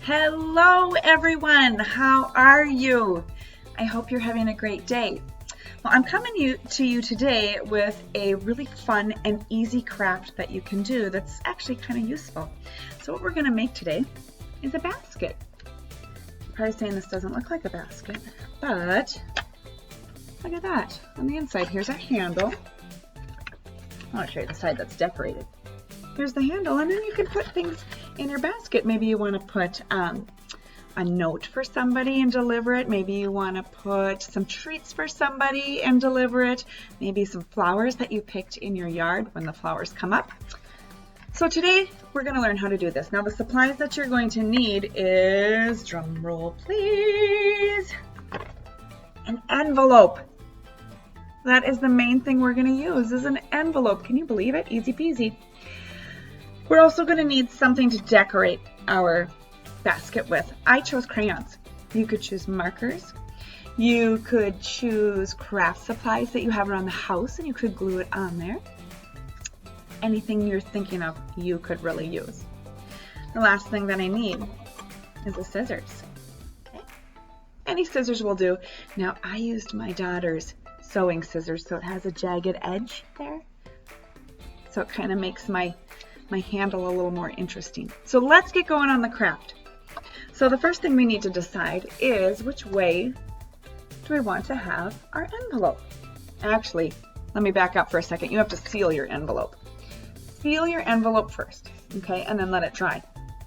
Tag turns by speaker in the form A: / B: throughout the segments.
A: Hello everyone, how are you? I hope you're having a great day. Well, I'm coming to you today with a really fun and easy craft that you can do that's actually kind of useful. So what we're going to make today is a basket. You're probably saying this doesn't look like a basket, but look at that. On the inside, here's a handle. I want to show you the side that's decorated. Here's the handle, and then you can put things in your basket. Maybe you want to put a note for somebody and deliver it. Maybe you want to put some treats for somebody and deliver it. Maybe some flowers that you picked in your yard when the flowers come up. So today we're going to learn how to do this. Now the supplies that you're going to need is, drum roll please, an envelope. That is the main thing we're going to use, is an envelope. Can you believe it? Easy peasy. We're also going to need something to decorate our basket with. I chose crayons. You could choose markers. You could choose craft supplies that you have around the house and you could glue it on there. Anything you're thinking of, you could really use. The last thing that I need is the scissors. Okay. Any scissors will do. Now I used my daughter's sewing scissors, so it has a jagged edge there. So it kind of makes my handle a little more interesting. So let's get going on the craft. So the first thing we need to decide is which way do we want to have our envelope. Actually, let me back up for a second. You have to seal your envelope. Seal your envelope first, okay, and then let it dry.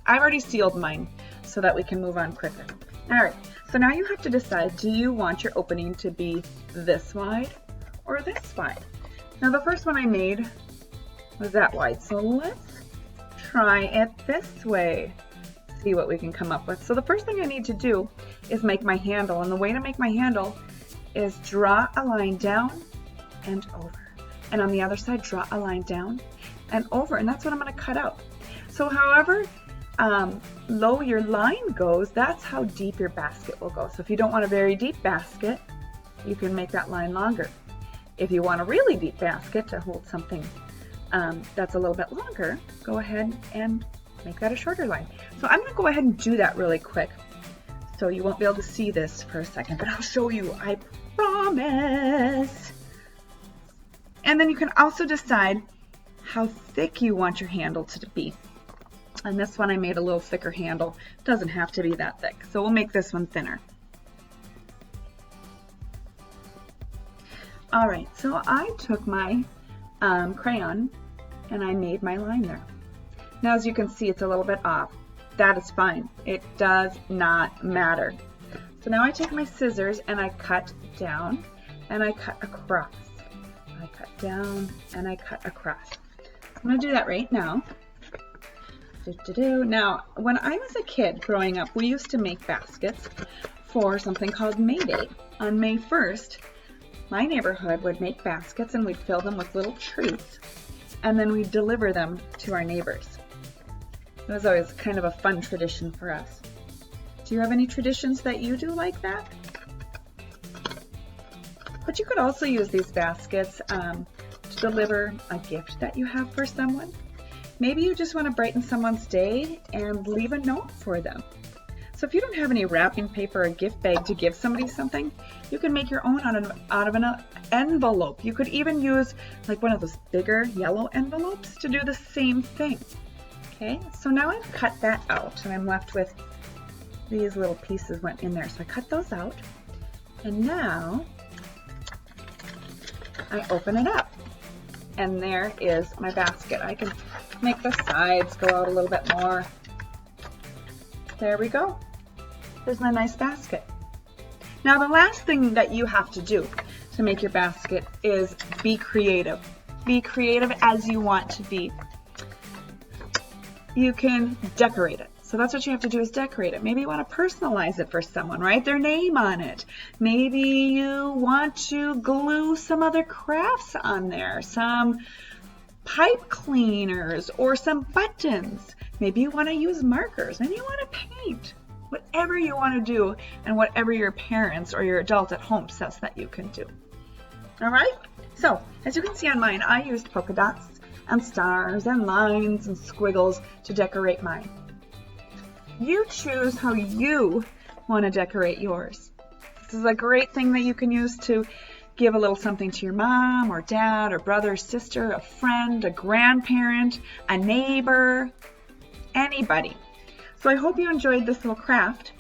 A: I've already sealed mine so that we can move on quicker. All right, so now you have to decide, do you want your opening to be this wide or this wide? Now the first one I made was that wide, so let's try it this way. See what we can come up with. So the first thing I need to do is make my handle, and the way to make my handle is draw a line down and over, and on the other side draw a line down and over, and that's what I'm going to cut out. So however low your line goes, that's how deep your basket will go. So if you don't want a very deep basket, you can make that line longer. If you want a really deep basket to hold something that's a little bit longer, go ahead and make that a shorter line. So I'm going to go ahead and do that really quick. So you won't be able to see this for a second, but I'll show you, I promise. And then you can also decide how thick you want your handle to be. And this one I made a little thicker handle. It doesn't have to be that thick. So we'll make this one thinner. All right, so I took my crayon and I made my line there. Now as you can see, it's a little bit off. That is fine. It does not matter. So now I take my scissors and I cut down and I cut across. I cut down and I cut across. I'm going to do that right now. Now, when I was a kid growing up, we used to make baskets for something called May Day. On May 1st, my neighborhood would make baskets and we'd fill them with little treats, and then we'd deliver them to our neighbors. It was always kind of a fun tradition for us. Do you have any traditions that you do like that? But you could also use these baskets to deliver a gift that you have for someone. Maybe you just want to brighten someone's day and leave a note for them. So if you don't have any wrapping paper or gift bag to give somebody something, you can make your own out of an envelope. You could even use like one of those bigger yellow envelopes to do the same thing. Okay, so now I've cut that out and I'm left with these little pieces went in there. So I cut those out and now I open it up and there is my basket. I can make the sides go out a little bit more. There we go. There's my nice basket. Now the last thing that you have to do to make your basket is be creative. Be creative as you want to be. You can decorate it. So that's what you have to do, is decorate it. Maybe you want to personalize it for someone, write their name on it. Maybe you want to glue some other crafts on there, some pipe cleaners or some buttons. Maybe you want to use markers. Maybe you want to paint. Whatever you want to do and whatever your parents or your adult at home says that you can do. All right? So, as you can see on mine, I used polka dots and stars and lines and squiggles to decorate mine. You choose how you want to decorate yours. This is a great thing that you can use to give a little something to your mom or dad or brother or sister, a friend, a grandparent, a neighbor, anybody. So I hope you enjoyed this little craft,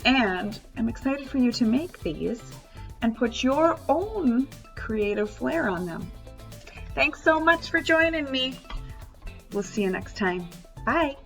A: and I'm excited for you to make these and put your own creative flair on them. Thanks so much for joining me. We'll see you next time. Bye.